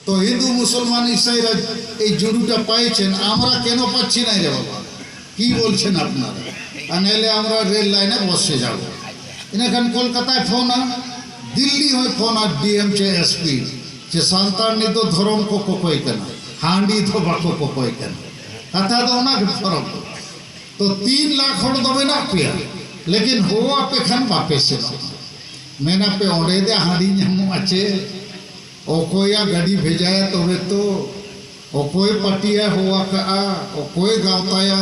তো হিন্দু মুসলমান ইসাইরা এই জুড়ুটা পাইছেন, আমরা কেন পাচ্ছি না রে বাবা? কি বলছেন আপনারা? আর নাহলে আমরা রেল লাইনে বসে যাব। ইনাখান কলকাতায় ফোন আর দিল্লি হয় ফোন আর ডিএমচে এসপি যে সান্তাল নি তো ধর্ম को कोई करना हांडी तो बाको को कोई करना कथा तो ना फरक। तो 3 लाख हड़ दबे ना पे, लेकिन हो पे खान बापे से मेना पे ओडे दे हांडी नामो आचे ओकोया गाड़ी भेजाया तो ओकोय पटिया हुआ का ओकोय गावताया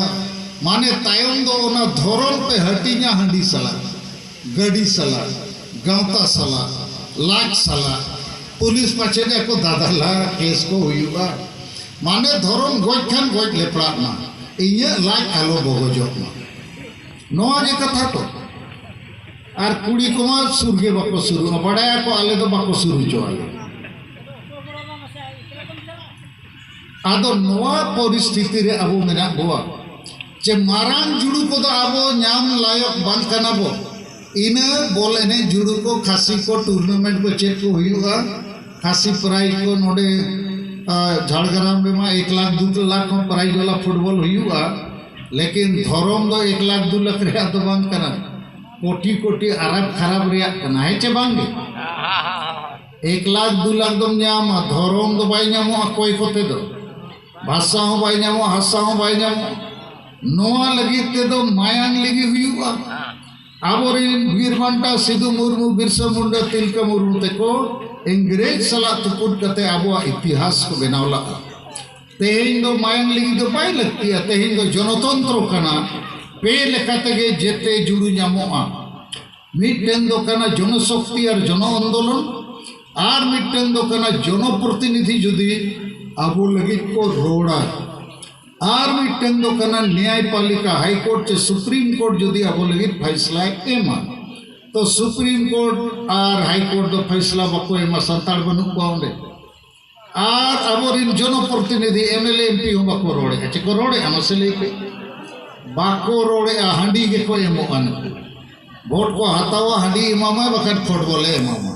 माने तायम दो ना धरम पे हटिया हांडी सला गाड़ी सला गावता सला लाख सला पुलिस पाचे को दादा ला केस को हुआ माने धरम गज खान गज लेपड़ा ना इया लाख आलो बगजो ना नोआ जे कथा तो और कुड़ी को मा सुरगे बाको सुरु बड़ाया को आले तो बाको सुरु चोआले आदो नोआ परिस्थिति रे अबो मेना बोआ जे मारांग जुड़ू को तो अबो नाम लायक बांध करना बो इन बोल एने जुड़ू को खासी को टूर्नामेंट को चेक को हुआ खासी प्राइज को नोडे झाड़ग्राम में 1 लाख 2 लाख प्राइज वाला फुटबॉल हुआ, लेकिन धरम दो 1 लाख 2 लाख रे तो बांध करना कोटी कोटी अरब खराब रिया करना है चे बांगे 1 लाख 2 लाख दम नाम धरम दो बाई नामो कोई कोते दो भाषा हो बाई नामो हासा हो बाई नामो नोआ लगी ते दो मायांग लगी हुआ आबोरिन वीरबांटा सिद्धू मुर्मू बिरसा मुंडा तिलका मुर्मू तेको इंग्रेज सला तुपुट कते आबो इतिहास को बनावला तेहिं दो मायांग लगी दो पाई लगती है तेहिं दो जनतंत्र कना पे लेकाते गे जेते जुड़ू नामोआ मिटेन दो कना जनशक्ति और जन आंदोलन और मिटेन दो कना जनप्रतिनिधि जुदी आबो लगी को रोड़ा और मिटेन दो कना न्यायपालिका हाईकोर्ट से सुप्रीम कोर्ट जुदी आबो लगी फैसला एमा तो सुप्रीम कोर्ट और हाईकोर्ट दो फैसला बाको एमा संताल बनू पाउंडे और आबोरिन जनप्रतिनिधि एमएलए एमपी हो बाको रोड़े अच्छे को रोड़े हमसे लेके बाको रोड़े हांडी के को एमो अन वोट को हतावा हांडी इमामा बखन फुटबॉल इमामा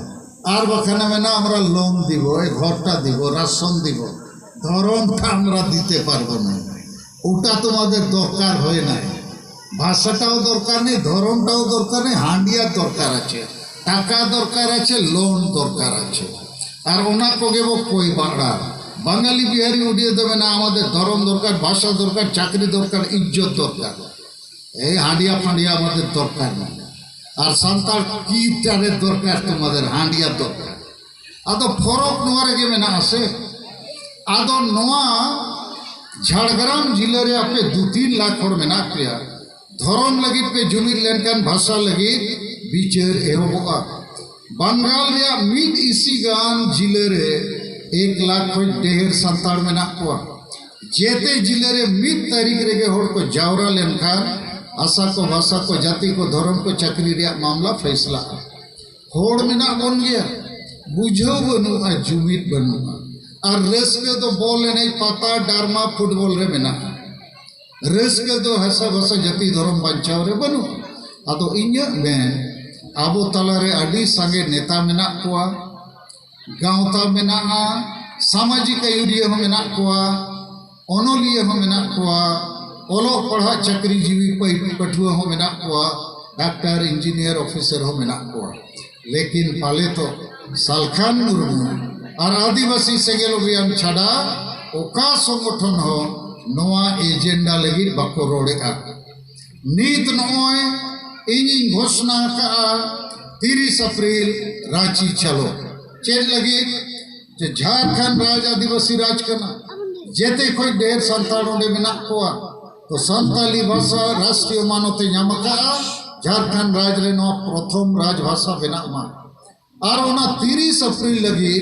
और बखना में ना हमरा लोन दिबो घरटा दिबो राशन दिबो धरम ता हमरा दिते पारबो ना ওটা তোমাদের দরকার হয় না ভাষাটাও দরকার নেই ধরমটাও দরকার নেই হাঁডিয়ার দরকার আছে টাকা দরকার আছে লোন দরকার আছে আর ওনা কোগেব কই বাড়া বাঙালি বিহারি উড়িয়ে দেবে না আমাদের ধরম দরকার ভাষা দরকার চাকরি দরকার ইজ্জত দরকার এই হাঁডিয়া ফাঁডিয়া আমাদের দরকার নেই আর সান্তাল কি টারের দরকার তোমাদের হাঁডিয়ার দরকার আদো ফরক নোয়ার গেমে না আসে আদো নোয়া झाड़ग्राम जिले रे आपे 2-3 लाख हड़ मेना पे धरम लगी पे जुमिर लेनकान भाषा लगी विचार एहोबा बंगाल रे मिद इसी गान जिले रे 1 लाख को ढेर संताड़ मेना को जेते जिले रे मिद तारीख रे के हड़ को जावरा लेनकान आशा को भाषा को जाति को धर्म को चाकरी रे मामला फैसला हड़ मेना बन गया बुझो बनु आ जुमिर बनु और रेस के तो बॉल नहीं पता डारमा फुटबॉल रे मेना रेस के तो हसा भसा जाति धर्म बचाव रे बनू आदो इन्या में आबो तला रे अडी संगे नेता मेना कोआ गांवता मेना सामाजिक यूरिया हो मेना कोआ ओनोलिया हो मेना कोआ ओलो पढ़ा चक्री जीवी पठुआ हो मेना कोआ डॉक्टर इंजीनियर ऑफिसर हो मेना कोआ लेकिन पाले तो सालखान मुर्मू और आदिवासी सेगेल अभियान छाड़ा ओका संगठन हो नोआ एजेंडा लगी बाको रोड़े नीत नोय इन घोषणा का 30 अप्रैल रांची चलो चेज लगी जे झारखंड राज आदिवासी राज करना जेते कोई ढेर संतानों ने मेना कोआ तो संताली भाषा राष्ट्रीय मानवते नामका झारखंड राज रे नो प्रथम राजभाषा बना मा और 30 अप्रैल लगी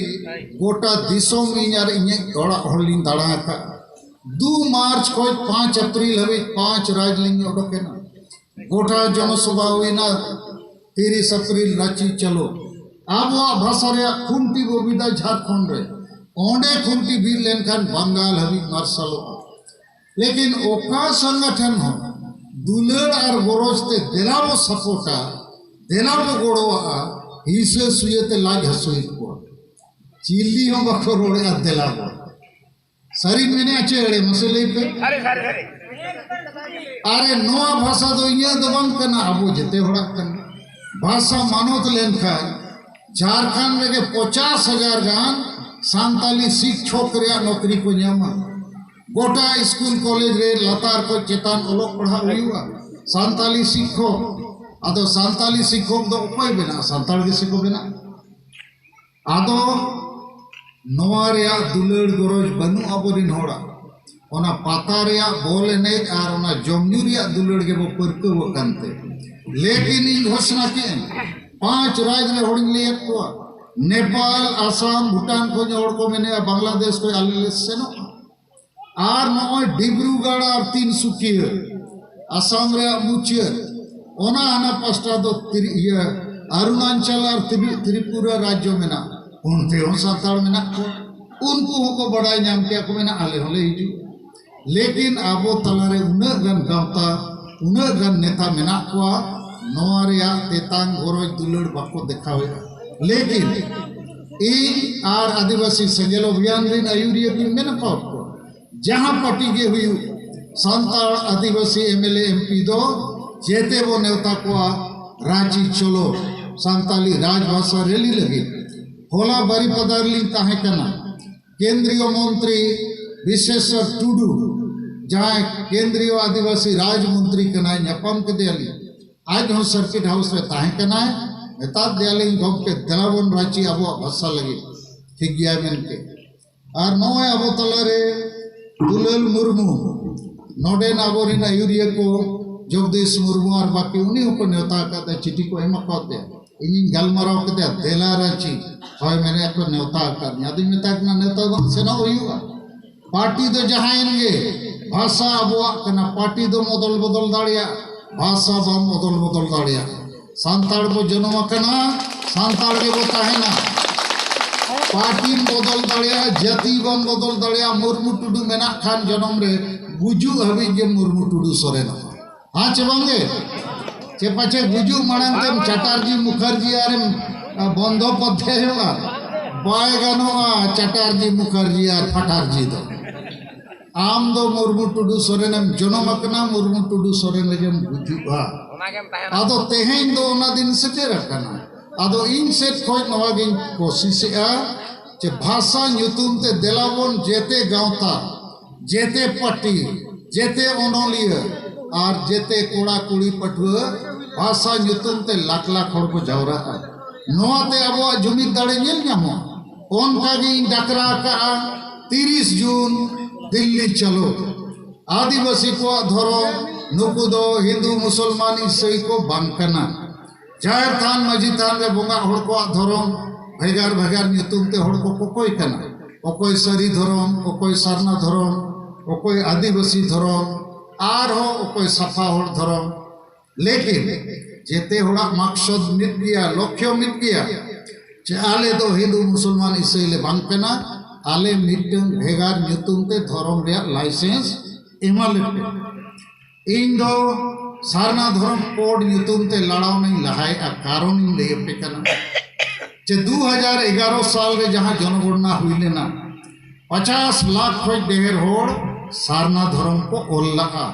गोटा दिसों में दाड़ा 2 मार्च को 5 अप्रैल हवे 5 राजलिंग ओडके ना गोटा जनसभा हुई ना 30 अप्रैल रांची चलो अब भाषा रे खुंटी गोविंदा झारखंड रे ओंडे खुंटी बीर लेनखान बंगाल हवी मार्शल लेकिन ओका संगठन हो दुलड़ और गोरजते देलाबो सपोर्टा देलाबो गोड़वा हिसे सुयते लाज हसुई को चिल्ली हो बको रोड़े अदेला बो सारी मेने अच्छे एड़े मसले पे अरे नोआ भाषा दो इया दो बंग करना अबो जते होड़ा करना भाषा मानोत लेन खान झारखंड में के 50,000 गान सांताली सिख छोकरिया नौकरी को न्यामा गोटा स्कूल कॉलेज रे लतार को चेतान ओलोक पढ़ा हुआ सांताली सिखो आदो सांताली सिखो दो उपाय बिना सांताल के सिखो बिना आदो नोआ रेया दुलड़ गरज बनु अबोरिन होड़ा ओना पाता रेया बोल ने और ओना जमजू रेया दुलड़ के वो परकव कानते लेकिन इन घोषणा के 5 राज्य में होड़ लिए को नेपाल आसाम भूटान को जोड़ को मैंने बांग्लादेश को आले सेनो और नोय डिब्रूगढ़ और 3 आसाम रे मुचे ओना आना पास्टा दो अरुणाचल और त्रिपुरा राज्यों में ना उनते हो सातार में ना उनको को बड़ा नाम क्या को में ना आले होले हिजू लेकिन आबो तलारे उन्ना गन गावता उन्ना गन नेता में ना को नोआ रेया तेतांग गोरज दुलड़ बाको देखावे लेकिन इन आर आदिवासी संगेल अभियान दिन आयुरिया की में ना को जहां पार्टी के हुई सांताल आदिवासी एमएलए एमपी दो जेते वो नेता को रांची चलो सांताली राजभाषा रैली लगी होला बारी पदारली ताहे कना केंद्रीय मंत्री विश्वेश्वर टुडू जहाँ केंद्रीय आदिवासी राज मंत्री कना न्यापम के दियाली आज हम सर्किट हाउस में ताहे कना नेता दियाली गम के दलावन रांची अब भाषा लगी ठीक गया मेन के और नोए अब तलारे दुलाल मुर्मू नोडे नागोरिन आयुरिया को जगदीश मुर्मू और बाकी उन्हीं को नेता का चिट्ठी को एम कहते इन गलमाराव के देला रांची होय मैंने को नेता कर यादी में तक ना नेता से ना हुआ पार्टी तो जहां इनगे भाषा अबुआ कना पार्टी दो बदल बदल दाड़िया भाषा बम बदल दाड़िया सांताड़ को जन्म कना सांताड़ के वो ताहेना पार्टी बदल दाड़िया जाति बम बदल दाड़िया मुर्मू टुडू मेना खान जन्म रे गुजू हबी जे मुर्मू टुडू सोरेन हाँ चे बांगे चे पाचे गुजू मांग तेम चटर्जी मुखर्जी आरे बंदोपाध्याय बाय गानोआ चटर्जी मुखर्जी और फटार्जी दो आम दो मुर्मू टुडू सोरेन जन्म अकना मुर्मू टुडू सोरेन लेजम गुजुआ आदो तेहें दो ओना दिन सेटेर अकना आदो इन सेट खोज नवागिन कोशिश चे भाषा ᱧᱩᱛᱩᱢ ते देलाबोन जेते गांवता जेते पट्टी जेते ओनोलिया और जेते कोड़ा कुड़ी पटुआ भाषा ᱧᱩᱛᱩᱢ ते लाख लाख हर को जावरा नोआते अब जुमिद दाड़े नेल ᱧामो ओनकागी डाकरा का 30 जून दिल्ली चलो आदिवासी को धरो नुकु दो हिंदू मुसलमान ईसाई को बांकना जाहिर थान मजी थान रे बोंगा हर को धरो भेगार भेगार ᱧᱩᱛᱩᱢ ते हर को कोकोय कना ओकोय सरी धरम ओकोय सारना धरम ओकोय आदिवासी धरम आर हो ओकोय सफा हर धरम लेकिन जेते होड़ा मकसद मिट गया लक्ष्य मिट गया चे आले दो हिंदू मुसलमान ईसाई ले बांकना आले मिटन भेगार ᱧᱩᱛᱩᱢ ते धरम रे लाइसेंस एमाले इन दो सारना धरम कोड ᱧᱩᱛᱩᱢ ते लड़ाव नहीं लहाय कारण इन ले पे कना चे 2011 साल रे जहां जनगणना हुई लेना 50 लाख खोज ढेर होड़ सारना धर्म को ओल लगा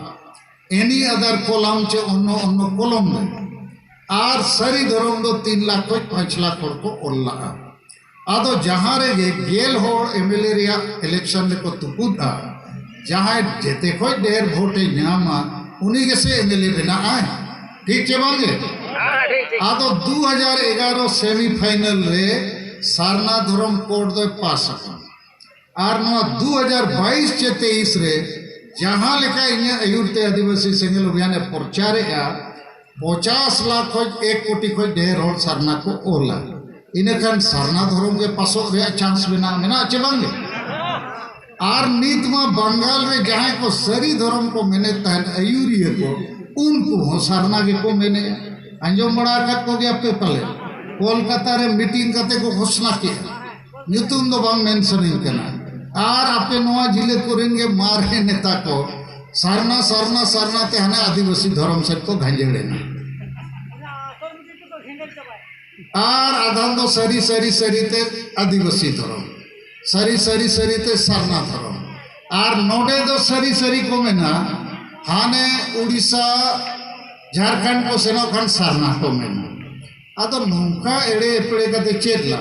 एनी अदर कोलम चे अन्नो कोलम में आर सरी धर्म दो 3 लाख खोज 5 लाख होड़ को ओल लगा आदो जहां रे गेल होड़ एमएलए रिया इलेक्शन रे को तुपुदा जहां जेते खोज ढेर वोटे नामा उन्हीं के से एमएलए बना आए ठीक चे बांगे आदो 2011 सेमीफाइनल रे सारना धर्म कोड दो पास और 2022 चे 23 रे जहां लेका इन अयुरते आदिवासी संगेल अभियान प्रचार 50 लाख खोज 1 कोटी खोज ढेर होड़ सारना को ओला इनखान सारना धर्म के पासो रे चांस बिना मेना चे बांगे और नीत में बंगाल रे जहां को सरी धर्म को मेने तहन अयुरिया को उनको सारना के को मेने अंजम बड़ा कत को गया पे पले कोलकाता रे मीटिंग करते को घोषणा किया ᱧᱩᱛᱩᱢ दो बांग मेंशनिंग करना और आपे नोआ जिले को रेंगे मारे नेता को सारना सारना सारना ते हने आदिवासी धर्म सेट को घंजेड़े ना और आधान दो सरी सरी सरीते आदिवासी धर्म सरी सरी सरीते सारना धर्म और नोडे दो सरी सरी को मेना हाने उड़ीसा झारखंड को सेनो खान सारना को मेना आदो नौका एड़े एपड़े का चेतला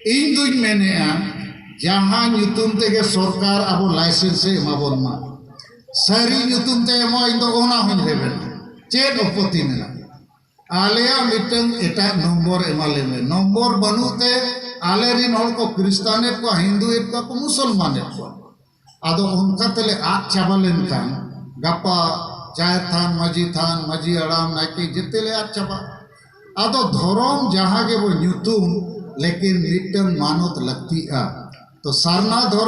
इन दुई मेने जहाँ ᱧᱩᱛᱩᱢ तेगे सरकार अब लाइसेंस एमाबन मा सारी ᱧᱩᱛᱩᱢ ते एमो इन दो ओना हुन रेबेन चेत अपत्ति मेना आलेया मिटन एटा नंबर एमाले में नंबर बनुते आले रिन हर को क्रिस्तानेट को हिंदुएट को मुसलमानेट को आदो उनका तले आग चाबालेन कान गपा जाय थान मजी आराम नाइके जितेले आग चाबा आदो धर्म जहाँ के वो ᱧᱩᱛᱩᱢ लेकिन मिटन मानत लगती तो सारना धर्म